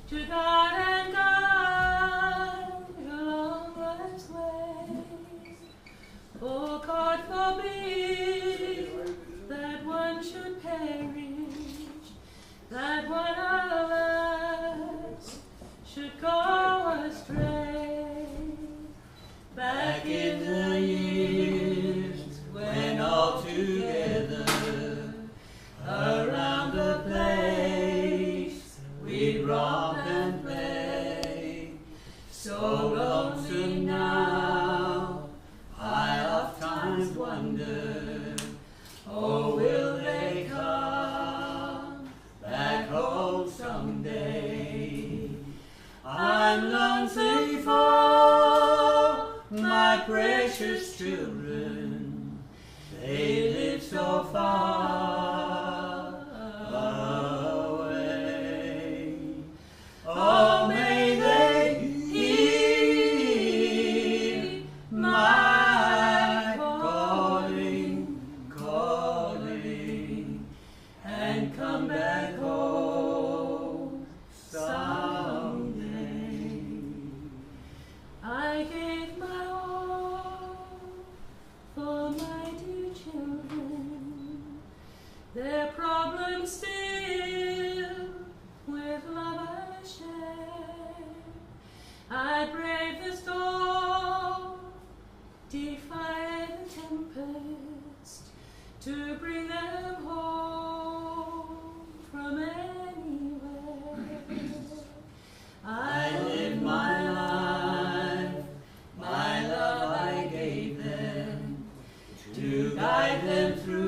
to guide and guide along life's way. Oh, God forbid that one should perish, that one, alas, should go astray. Back in the years when all together around the place we'd romp and play, so lonesome now, I oft times wonder, oh, will they come back home someday? I'm lonesome for my precious children, they live so far away. Oh, may they heed my calling, and come back home someday. I gave my all for my dear children, their problems still with love I share. I braved the storm, defied the tempest, to bring them home from anywhere. I lived my life, my love I gave them, to guide them through